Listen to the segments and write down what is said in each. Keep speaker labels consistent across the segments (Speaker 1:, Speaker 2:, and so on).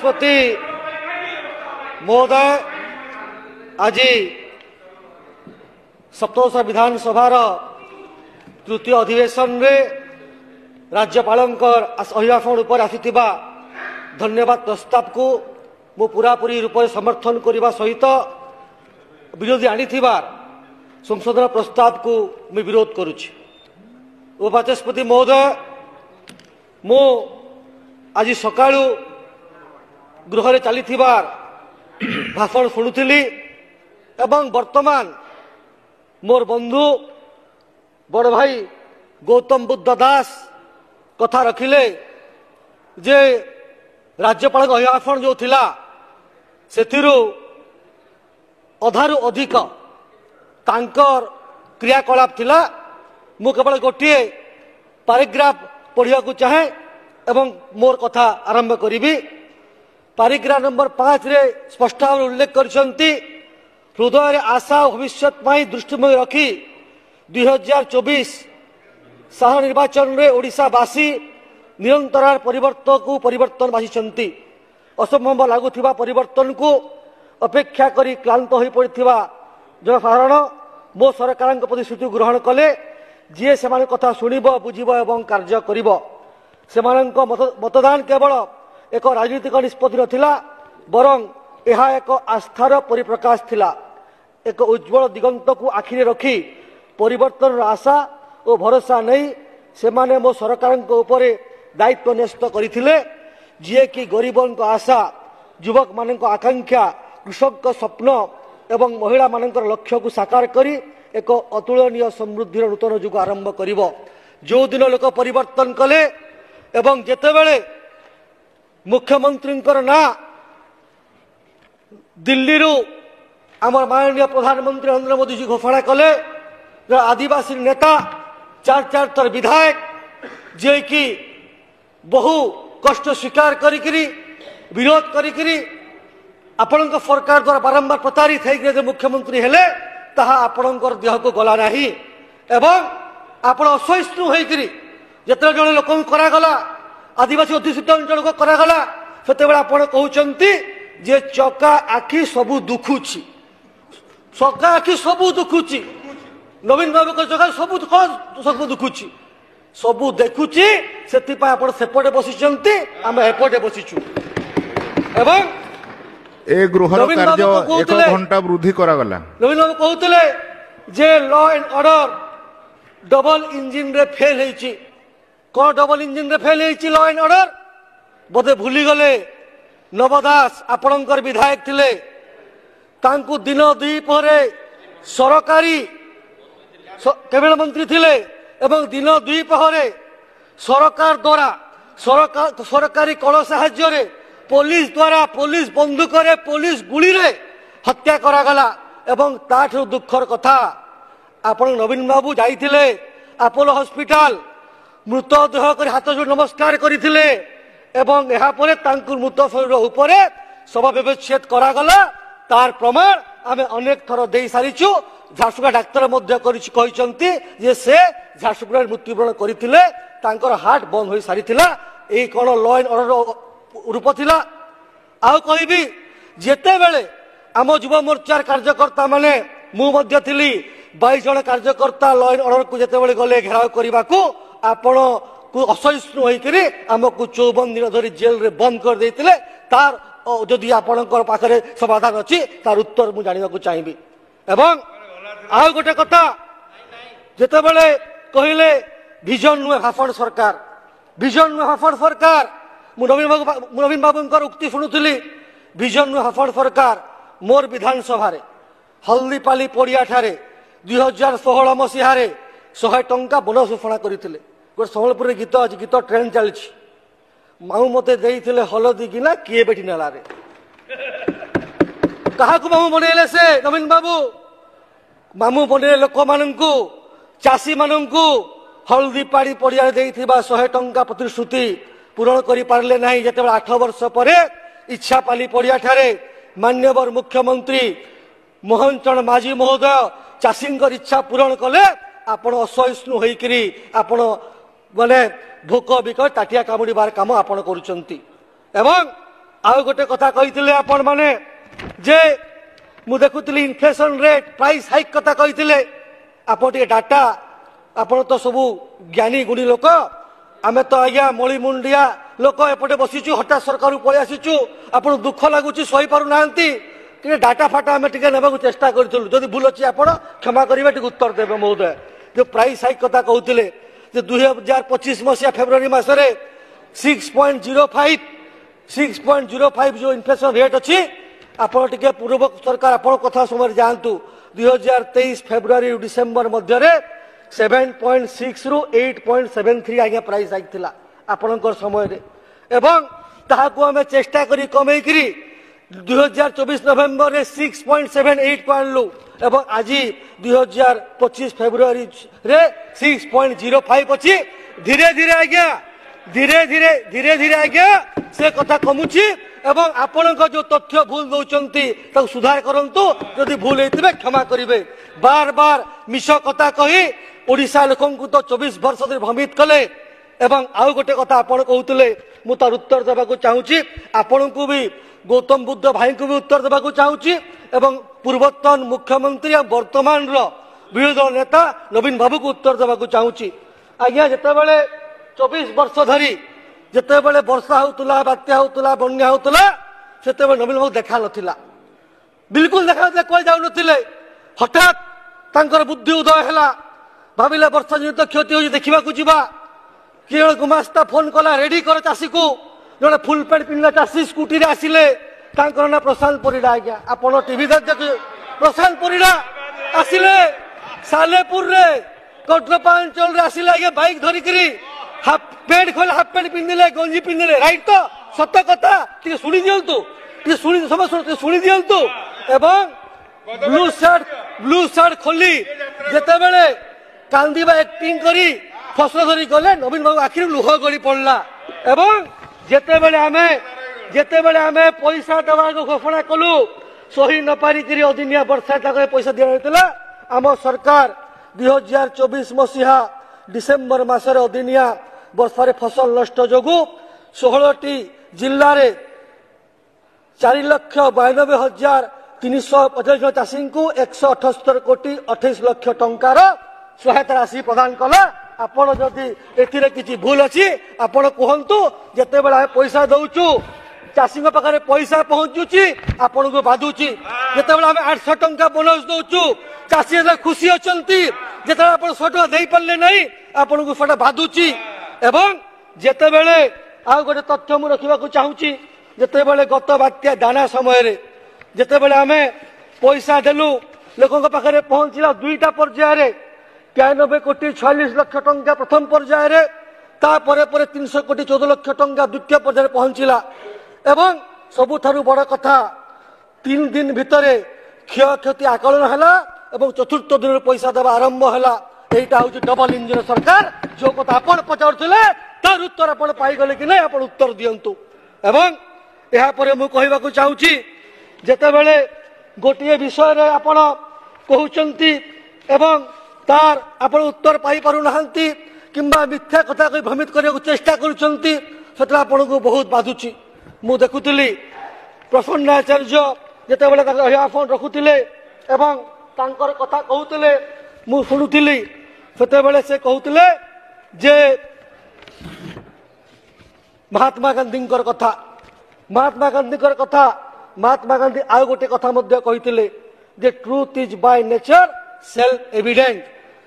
Speaker 1: ବାଚସ୍ପତି ମହୋଦୟ, ଆଜି ସପ୍ତଦଶ ବିଧାନସଭାର ତୃତୀୟ ଅଧିବେଶନରେ ରାଜ୍ୟପାଳଙ୍କର ଅଭିଭାଷଣ ଉପରେ ଆସିଥିବା ଧନ୍ୟବାଦ ପ୍ରସ୍ତାବକୁ ମୁଁ ପୂରାପୂରି ରୂପରେ ସମର୍ଥନ କରିବା ସହିତ ବିରୋଧୀ ଆଣିଥିବା ସଂଶୋଧନ ପ୍ରସ୍ତାବକୁ ମୁଁ ବିରୋଧ କରୁଛି। ଉପବାଚସ୍ପତି ମହୋଦୟ, ମୁଁ ଆଜି ସକାଳୁ ଗୃହରେ ଚାଲିଥିବା ଭାଷଣ ଶୁଣୁଥିଲି ଏବଂ ବର୍ତ୍ତମାନ ମୋର ବନ୍ଧୁ ବଡ଼ ଭାଇ ଗୌତମ ବୁଦ୍ଧ ଦାସ କଥା ରଖିଲେ ଯେ ରାଜ୍ୟପାଳଙ୍କ ଅଭିଭାଷଣ ଯେଉଁ ଥିଲା ସେଥିରୁ ଅଧାରୁ ଅଧିକ ତାଙ୍କର କ୍ରିୟାକଳାପ ଥିଲା। ମୁଁ କେବଳ ଗୋଟିଏ ପାରାଗ୍ରାଫ ପଢ଼ିବାକୁ ଚାହେଁ ଏବଂ ମୋର କଥା ଆରମ୍ଭ କରିବି। ପାରାଗ୍ରାଫ ନମ୍ବର 5ରେ ସ୍ପଷ୍ଟ ଭାବରେ ଉଲ୍ଲେଖ କରିଛନ୍ତି, ହୃଦୟରେ ଆଶା ଓ ଭବିଷ୍ୟତ ପାଇଁ ଦୃଷ୍ଟିମୟ ରଖି 2024 ସାଧାରଣ ନିର୍ବାଚନରେ ଓଡ଼ିଶାବାସୀ ନିରନ୍ତର ପରିବର୍ତ୍ତନ ବାଛିଛନ୍ତି। ଅସମ୍ଭବ ଲାଗୁଥିବା ପରିବର୍ତ୍ତନକୁ ଅପେକ୍ଷା କରି କ୍ଳାନ୍ତ ହୋଇପଡ଼ିଥିବା ଜନସାଧାରଣ ମୋ ସରକାରଙ୍କ ପ୍ରତିଶ୍ରୁତି ଗ୍ରହଣ କଲେ, ଯିଏ ସେମାନଙ୍କ କଥା ଶୁଣିବ, ବୁଝିବ ଏବଂ କାର୍ଯ୍ୟ କରିବ। ସେମାନଙ୍କ ମତଦାନ କେବଳ ଏକ ରାଜନୈତିକ ନିଷ୍ପତ୍ତି ନଥିଲା, ବରଂ ଏହା ଏକ ଆସ୍ଥାର ପରିପ୍ରକାଶ ଥିଲା। ଏକ ଉଜ୍ଜ୍ୱଳ ଦିଗନ୍ତକୁ ଆଖିରେ ରଖି ପରିବର୍ତ୍ତନର ଆଶା ଓ ଭରସା ନେଇ ସେମାନେ ମୋ ସରକାରଙ୍କ ଉପରେ ଦାୟିତ୍ୱ ନ୍ୟସ୍ତ କରିଥିଲେ, ଯିଏକି ଗରିବଙ୍କ ଆଶା, ଯୁବକମାନଙ୍କ ଆକାଂକ୍ଷା, କୃଷକଙ୍କ ସ୍ୱପ୍ନ ଏବଂ ମହିଳାମାନଙ୍କର ଲକ୍ଷ୍ୟକୁ ସାକାର କରି ଏକ ଅତୁଳନୀୟ ସମୃଦ୍ଧିର ନୂତନ ଯୁଗ ଆରମ୍ଭ କରିବ। ଯେଉଁଦିନ ଲୋକ ପରିବର୍ତ୍ତନ କଲେ ଏବଂ ଯେତେବେଳେ ମୁଖ୍ୟମନ୍ତ୍ରୀଙ୍କର ନାଁ ଦିଲ୍ଲୀରୁ ଆମର ମାନନୀୟ ପ୍ରଧାନମନ୍ତ୍ରୀ ନରେନ୍ଦ୍ର ମୋଦିଜୀ ଘୋଷଣା କଲେ, ଆଦିବାସୀ ନେତା, 4 ଥର ବିଧାୟକ, ଯିଏକି ବହୁ କଷ୍ଟ ସ୍ୱୀକାର କରିକିରି ବିରୋଧ କରିକିରି ଆପଣଙ୍କ ସରକାର ଦ୍ୱାରା ବାରମ୍ବାର ପ୍ରତାରିତ ହେଇକି ଯେ ମୁଖ୍ୟମନ୍ତ୍ରୀ ହେଲେ, ତାହା ଆପଣଙ୍କର ଦେହକୁ ଗଲା ନାହିଁ ଏବଂ ଆପଣ ଅସହିଷ୍ଣୁ ହୋଇକରି ଯେତେବେଳେ ଜଣେ ଲୋକଙ୍କୁ କରାଗଲା, ଆଦିବାସୀ ଅଧ୍ୟୁଷିତ ଅଞ୍ଚଳକୁ କରାଗଲା, ସେତେବେଳେ ଆପଣ କହୁଛନ୍ତି ଯେ ଚକା ଆଖି ସବୁ ଦୁଖୁଛି। ଚକା ଆଖି ସବୁ ଦୁଖୁଛି। ନବୀନ ବାବୁଙ୍କ ଚକା ସବୁ ଦୁଖୁଛି, ସବୁ ଦେଖୁଛି, ସେଥିପାଇଁ ଆପଣ ସେପଟେ ବସିଛନ୍ତି, ଆମେ ଏପଟେ ବସିଛୁ। ଏବଂ
Speaker 2: ଏ ଗୃହର କାର୍ଯ୍ୟ 1 ଘଣ୍ଟା ବୃଦ୍ଧି କରାଗଲା।
Speaker 1: ନବୀନ ବାବୁ କହୁଥିଲେ ଯେ ଲ ଆଣ୍ଡ ଅର୍ଡର ଡବଲ ଇଞ୍ଜିନରେ ଫେଲ ହେଇଛି। କଣ ଡବଲ ଇଞ୍ଜିନରେ ଫେଲ ହେଇଛି ଲ ଆଣ୍ଡ ଅର୍ଡର? ବୋଧେ ଭୁଲିଗଲେ ନବ ଦାସ ଆପଣଙ୍କର ବିଧାୟକ ଥିଲେ, ତାଙ୍କୁ ଦିନ ଦ୍ୱିପହରେ ସରକାରୀ କ୍ୟାବିନେଟ ମନ୍ତ୍ରୀ ଥିଲେ ଏବଂ ଦିନ ଦ୍ୱିପହରେ ସରକାର ଦ୍ୱାରା ସରକାରୀ କଳ ସାହାଯ୍ୟରେ ପୋଲିସ ଦ୍ୱାରା ପୋଲିସ ବନ୍ଧୁକରେ ପୋଲିସ ଗୁଳିରେ ହତ୍ୟା କରାଗଲା। ଏବଂ ତାଠାରୁ ଦୁଃଖର କଥା, ଆପଣ ନବୀନ ବାବୁ ଯାଇଥିଲେ ଆପୋଲୋ ହସ୍ପିଟାଲ, ମୃତଦେହ କରି ହାତ ଯୋଡ଼ି ନମସ୍କାର କରିଥିଲେ ଏବଂ ଏହାପରେ ତାଙ୍କୁ ମୃତ ଶରୀର ଉପରେ ଶବ ବ୍ୟବଚ୍ଛେଦ କରାଗଲା। ତାର ପ୍ରମାଣ ଆମେ ଅନେକ ଥର ଦେଇ ସାରିଛୁ। ଝାରସୁଗୁଡ଼ା ଡାକ୍ତର ମଧ୍ୟ କହିଛନ୍ତି ଯେ ସେ ଝାରସୁଗୁଡ଼ାରେ ମୃତ୍ୟୁବରଣ କରିଥିଲେ, ତାଙ୍କର ହାର୍ଟ ବନ୍ଦ ହୋଇ ସାରିଥିଲା। ଏଇ କଣ ଲ ଆଣ୍ଡ ଅର୍ଡର ରୂପ ଥିଲା? ଆଉ କହିବି, ଯେତେବେଳେ ଆମ ଯୁବ ମୋର୍ଚ୍ଚାର କାର୍ଯ୍ୟକର୍ତ୍ତା ମାନେ, ମୁଁ ମଧ୍ୟ ଥିଲି, 22 ଜଣ କାର୍ଯ୍ୟକର୍ତ୍ତା ଲ ଆଣ୍ଡ ଅର୍ଡରକୁ ଯେତେବେଳେ ଗଲେ ଘେରାଉ କରିବାକୁ, ଆପଣଙ୍କୁ ଅସହିଷ୍ଣୁ ହୋଇକରି ଆମକୁ 54 ଦିନ ଧରି ଜେଲରେ ବନ୍ଦ କରିଦେଇଥିଲେ। ତାର ଯଦି ଆପଣଙ୍କର ପାଖରେ ସମାଧାନ ଅଛି, ତାର ଉତ୍ତର ମୁଁ ଜାଣିବାକୁ ଚାହିଁବି। ଏବଂ ଆଉ ଗୋଟେ କଥା, ଯେତେବେଳେ କହିଲେ ଭିଜନ ନୁହେଁ ଭାଷଣ ସରକାର, ଭିଜନ ନୁହେଁ ଭାଷଣ ସରକାର, ମୁଁ ନବୀନ ବାବୁଙ୍କର ଉକ୍ତି ଶୁଣୁଥିଲି, ଭିଜନ ନୁହେଁ ଭାଷଣ ସରକାର। ମୋର ବିଧାନସଭାରେ ହଳଦୀପାଲି ପଡ଼ିଆଠାରେ 2016 ମସିହାରେ 100 ଟଙ୍କା ବୋନସ ଘୋଷଣା କରିଥିଲେ। ଗୋଟେ ସମ୍ବଲପୁରରେ ଗୀତ ଅଛି, ଗୀତ ଟ୍ରେଣ୍ଡ ଚାଲିଛି, ମାମୁ ମତେ ଦେଇଥିଲେ ହଳଦୀ ଗିନା କିଏ ବେଟି ନେଲାରେ। କାହାକୁ ମାମୁ ବନେଇଲେ ସେ ନବୀନ ବାବୁ? ମାମୁ ବନେଇଲେ ଲୋକମାନଙ୍କୁ, ଚାଷୀମାନଙ୍କୁ। ହଳଦୀପାଳି ପଡ଼ିଆରେ ଦେଇଥିବା 100 ଟଙ୍କା ପ୍ରତିଶ୍ରୁତି ପୂରଣ କରିପାରିଲେ ନାହିଁ। ଯେତେବେଳେ 8 ବର୍ଷ ପରେ ଇଚ୍ଛାପାଲି ପଡ଼ିଆଠାରେ ମାନ୍ୟବର ମୁଖ୍ୟମନ୍ତ୍ରୀ ମୋହନ ଚରଣ ମାଝୀ ମହୋଦୟ ଚାଷୀଙ୍କର ଇଚ୍ଛା ପୂରଣ କଲେ, ଆପଣ ଅସହିଷ୍ଣୁ ହୋଇକରି ଆପଣ ମାନେ ଭୋକ ବିକଳ ତାଟିଆ କାମୁଡ଼ିବାର କାମ ଆପଣ କରୁଛନ୍ତି। ଏବଂ आउ गोटे कथा कही आपण माने जे मु देखुली इनफ्लेशन रेट प्राइस हाइक कथा कही आप डाटा आपण तो सबू ज्ञानी गुणी लोक आमे तो आज्ञा मली मुंडिया लोक एपटे बसीचु हठात सरकार पलि आसीचु आपण दुख लगुच सही पारु नांती टे डाटा फाटा आमे टिके नेबाकू चेष्टा करितलु जदि भूल अछि आपण क्षमा करिवे टिके उत्तर देबे महोदय जो प्राइस हाइक कथा कहउतिले जे 2025 मसिया फेब्रुआरी मासरे 6.05 जो इन्फ्लेशन रेट अछि आपण टिके पूर्व सरकार आपण कथा समय जानतु 2023 फेब्रुआरी डिसेंबर मध्य रे 7.6 रु 8.73 आज्ञा प्राइस हाइक थिला आपणकर समय रे एवं ताहाकू आमे चेष्टा करी कमेई करी 2024 नवेम्बर रे 6.78 को आनलु एवं आज 2025 फेब्रुआरी रे 6.05 अछि धीरे धीरे आज्ञा से कथा कमुची एवं आपणक जो तथ्य भूल दौचंती ताकू सुधार करंतु जदि भूल हेतिबे क्षमा करिवे बार बार मिछ कथा कही ओडिशा लोकंकु तो 24 वर्ष धरि भ्रमित कले एवं आउ गोटे कथा आपण कहउतले मु तार उत्तर देबाकू चाहूची आपणकू भी गौतम बुद्ध भाई को भी उत्तर देबाकू चाहूची एवं पूर्वतन मुख्यमंत्री और वर्तमान रो विरोधी दल नेता नवीन बाबू को उत्तर देबाकू चाहूची आज्ञा जेतेबेले 24 वर्ष धरी जेतेबेले वर्षा होतुला बात्या होतुला बन्या होतुला सेतेबेले नवीन बाबू देखा नथिला बिल्कुल देखा नथिला कोई जाउ नथिले हठात तांकर बुद्धि उदय हैला भाविले वर्षा जनित क्षति होई देखिबाकू जिबा किरण गुमास्ता फोन कला रेडी कर चासी को जड़े फुल पैंट पिंधला चासी स्कूटी रे आसिले तांकर ना प्रशांत परिडा आज्ञा आपण टीवी देख प्रशांत परिडा आसिले सालेपुर रे कोटरपांचल रे आसिले आज्ञा बाइक धरि करी हाफ पैंट खोल हाफ पैंट पिंधिले गंजी पिंधिले राइट तो सत्य कथा टिके सुनि दियंतु टिके सुनि समस्त सुनि दियंतु एवं ब्लू शर्ट खोली जेतेबेले कांदीबा एक्टिंग करी फसल धरी गले नवीन बाबू आखिर लुह गड़ी पड़ला एवं जेतेबेले आमे पैसा देवा घोषणा कलु सही न पारिकी अदिनिया वर्षा टाका पैसा दिया आम सरकार 2024 मसीहा डिसेम्बर मासर अदिनिया वर्षार फसल नष्ट जोगु 16टी जिल्ला रे 4,92,350 जन चाषी को 178 कोटी 28 लक्ष टंकार सहायता राशि प्रदान कला आपण जदि एथिरे किछि भूल अछि आपण कहंतु जेतेबेला पैसा दउचु चाषी पाखरे पैसा पहुंचुची आपण को बाधुची जेतेबेला हम 800 टंका बोनस दउचु चाषी खुशी अछंती जेतेबेला आपण 100 टंका देई पल्ले नहीं आपण को फटा बाधुची एवं जेतेबेले आ गोटे तथ्य मु रखिबाकू चाहूची जेतेबेले गत बात्या दाना समय रे जेतेबेले हमें पैसा देलु लोकन पाखरे पहुंचला दुईटा पर्याय रे 93 कोटी 46 लक्ष टंका प्रथम पर्याय रे ता परे परे 300 कोटी 14 लक्ष टंका द्वितीय पर्याय पहुंचला एवं सबुठारु बड़ कथा 3 दिन भितरे क्षय क्षति आकलन हला एवं चतुर्थ दिन पैसा देवा आरंभ हला एटा होची डबल इंजन सरकार जो कथा आपण पचारथिले तार उत्तर आपण पाई गले कि नै आपण उत्तर दियंतु एवं एहा परे मु कहिबाकू चाहूची जेतेबेले गोटिए विषय रे आपण कहउचंती एवं तार आपण उत्तर पाई पारु नाहंती किंबा मिथ्या कथा कहि भ्रमित करिया चेष्टा करूचंती सेतला आपण को बहुत बाधुची मु देखुतली प्रसन्न आचार्य जेतेबेले ताका फोन रखुतिले एवं तांकर कथा कहउतिले मु सुनुतिली सेतेबेले से कहउतिले जे महात्मा गांधींकर कथा महात्मा गांधी आउ गोटे कथा मध्य कहितिले जे truth is by nature self evident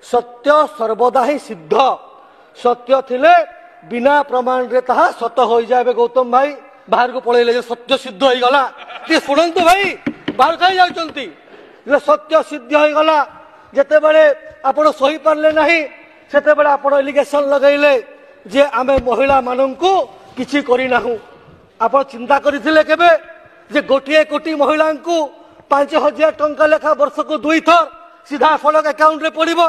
Speaker 1: सत्य सर्वदा ही सिद्ध सत्य थिले बिना प्रमाण रे ताहा सत हो जाए गौतम भाई बाहर को पळेले सत्य सिद्ध हो गला ती सुनंतु भाई बाहर कहीं जाउचंती सत्य सिद्ध हो गला जेते बेले आपण सही पारले नाही सेते बेले आपण एलिगेशन लगाइले जे आमे महिला माननकु किछि करि नाहु आपण चिंता करिथिले केबे जे गोटिए कोटी महिलांकु 5,000 टंका लेखा वर्ष को 2 थर सीधा फलक अकाउंट रे पड़िबो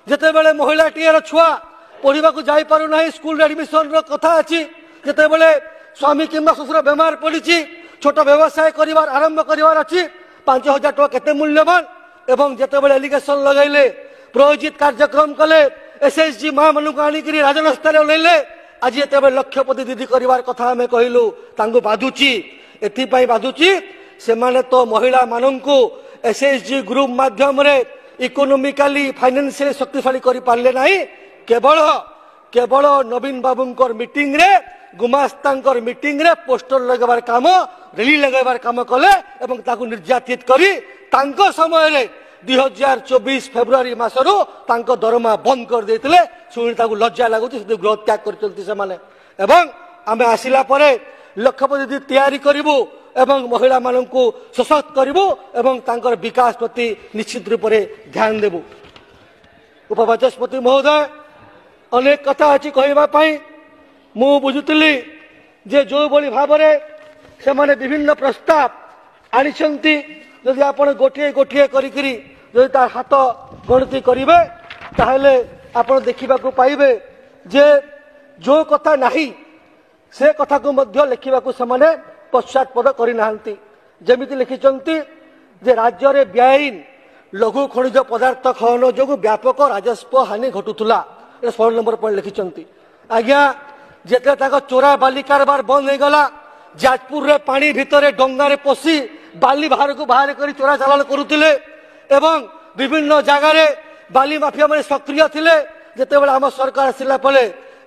Speaker 1: जेते बेले महिला टीएर छुआ पढ़ा को जाई पारु नाही स्कूल एडमिशन रो कथा अछि जेते बेले स्वामी किंबा ससुर बेमार पड़ी छोट व्यवसाय करिवार आरंभ करिवार अछि 5,000 टका केते मूल्यवान एवं जेते बेले एलिगेशन लगाइले प्रयोजित कार्यक्रम कले एसएसजी मां मनु को आनी करी राजन स्तरे लेले आज ये लक्षपति दीदी करार कथा आम कहलु बाधुची एपाई बाधुची से माने तो महिला मानू एसएचजी ग्रुप माध्यम इकोनोमिकाली फाइनेंशियल शक्तिशाली कर पारे ना केवल केवल नवीन बाबूंकर मीटिंग रे गुमास्तांकर मीटिंग रे पोस्टर लगेबार काम रैली लगेबार काम कले एवं ताकू निर्यातित करी तांको समय रे 2024 फेब्रुआरी मासरू तांको दरमा बंद कर देथिले सुनी ताकू लज्जा लागुची से गृह त्याग कर चलती से माने एवं आमे आसिला परे लक्षपति दीदी तैयारी करिवु एवं महिला माननकू सशक्त करिवु एवं तांकर विकास प्रति निश्चित रूप से ध्यान देबु। उपबाचस्पति महोदय अनेक कथा अच्छी कहवाई मु बुझुली जे जो भली भाव से माने विभिन्न प्रस्ताव आनिछंती जदि आपण गोटे गोटे करी जदि तार हाथ गणति करिवे ताहले आपण देखिबा को पाइबे जे जो कथा नाही से कथा को मध्य लिखिबा को समाने पश्चातपद करि नाहंती जेमिति लिखिचंती जे राज्य रे बेआईन लघु खनिज पदार्थ खनन जोगु व्यापक राजस्व हानि घटुथुला 16 नंबर पॉइंट लिखिचंती आज्ञा जेते ताको चोरा बाली कारबार बंद हो गला जाजपुर रे पानी भितरे डंगा रे पसी बाली बाहर को बाहर करी चोरा चालान करुथिले एवं विभिन्न जगह रे बाली माफिया माने सक्रिय थिले जेते बेला हम सरकार आसिला पले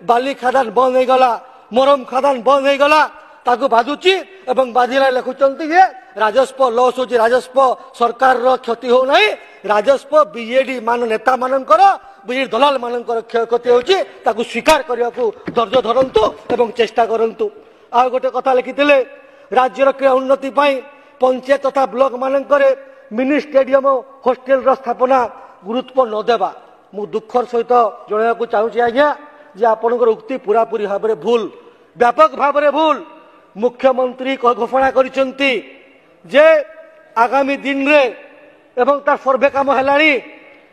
Speaker 1: बाली खदान बंद हो गला मरम खदान बंद हो गला ताको बाधुची एवं बाधिला लिखुचंती जे राजस्व लॉस होची राजस्व सरकार रो क्षति हो नाही राजस्व बीजेडी मान नेता मानकर बीजेडी दलाल मानकर क्षति होची ताको स्वीकार करिया को धैर्य धरंतु एवं चेष्टा करंतु। आ गोटे कथा लिखिथिले राज्यर क्रीड़ा उन्नति पाई पंचायत तथा ब्लॉक मानकरे मिनी स्टेडियम हॉस्टेल रो स्थापना गुरुत्व न देबा मु दुखर सहित जणाया को चाहूची आज्ञा जे आपनकर उक्ति पूरा पूरी भाबरे भूल व्यापक भाबरे भूल। मुख्यमंत्री घोषणा करिसंती जे आगामी दिन रे एवं तार सर्वे काम हेलानी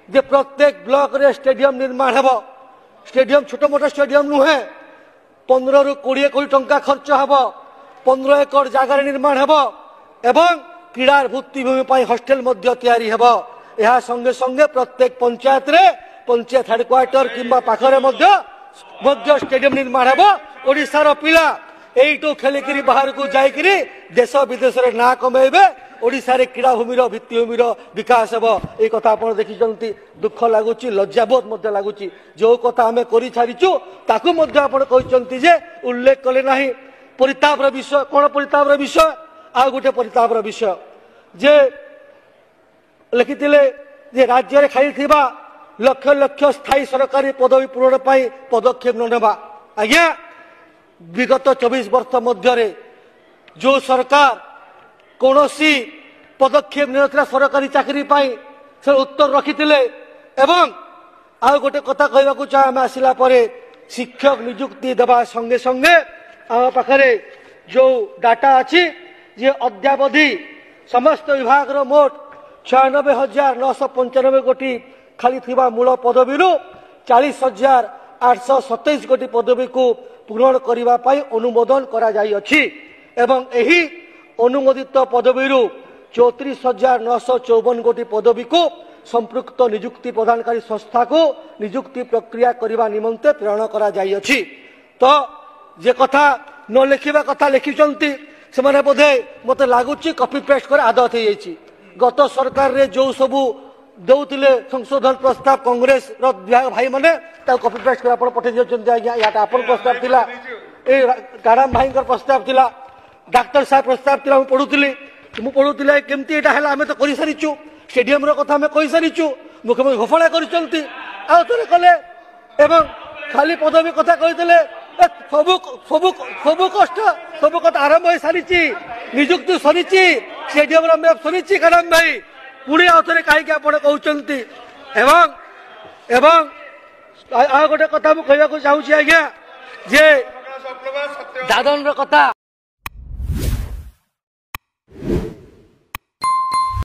Speaker 1: जे प्रत्येक ब्लॉक रे स्टेडियम निर्माण हेबो स्टेडियम छोट मोट स्टेडियम नुहे 15 रु 20 कोटी टंका खर्च हेबो 15 एकड़ जगह निर्माण हेबो एवं क्रीड़ा भित्तिभूमि पाई हॉस्टेल मध्य तैयारी हेबो यह संगे संगे प्रत्येक पंचायत रे पंचायत हेडक्वार्टर किंबा पाखरे मध्य स्टेडियम निर्माण हेबो ओडिसा रो पिला एइटो खेलिकरी बाहर को जाइकरी देश विदेश रे ना कमेबे ओडिसा रे क्रीड़ा भूमि रो भित्तिभूमि रो विकास हेबो ए कथा आपण देखिचंती दुख लागुची लज्जाबोध मध्य लागुची जो कथा हमें करि छारिचु ताकू मध्य आपण कहिचंती जे उल्लेख कले नाही परितापर विषय कोन परितापर विषय आ गोटे परितापर विषय जे लिखिथिले जे राज्य रे खाली थिबा लक्ष लक्ष स्थायी सरकारी पदवी पूरण पाई पदक्षेप न नेबा आज्ञा विगत 24 वर्ष मध्य जो सरकार कौनसी पदक्षेप नहीं सरकारी चाकरी पाई से उत्तर रखिथिले एवं आ गोटे कथा कहबाकू चाहे आम आसिला परे शिक्षक नियुक्ति देवा संगे संगे आम पाखरे जो डाटा अच्छी जे अद्यावधि समस्त विभाग रो मोट 96,995 कोटी खाली थिबा मूल पदवी 40,827 कोटी पदवी को पूरण करने पाई अनुमोदन करा जाई अछि एवं एही अनुमोदित पदवी 34,954 कोटी पदवी को संपृक्त नियुक्ति प्रदानकारी संस्था को नियुक्ति प्रक्रिया करने निमंते प्रेरण करा जाई अछि। तो जे कथा न लिखिबा कथा लिखिचंती से माने बोधे मते लागुची कॉपी पेस्ट कर आदत हो जाइछि गत सरकार रे जो सबु दौले संशोधन प्रस्ताव कांग्रेस भाई मैंने कॉपी पेस्ट कर पठे दिया आज्ञा या प्रस्ताव थिला ए काराम भाई प्रस्ताव थिला डाक्टर साहब प्रस्ताव थिला पढ़ुली केमती एटा हला हमें तो करि सारिचु स्टेडियम रो कथा हमें कहि सारिचु मुख्यमंत्री घोषणा करिसंती आ तोरे कले एवं खाली पदवी कथा कहितले सबु सबु सबु कष्ट सबु कथा आरंभ हो सारिची नियुक्ति सरिची स्टेडियम रो मैप सरिची काराम भाई पुणी आउथरे कहीं आपण कहउचंती एवं एवं आ गोटे कथा मु कहबा को चाहूची आज्ञा जे दादन रो कथा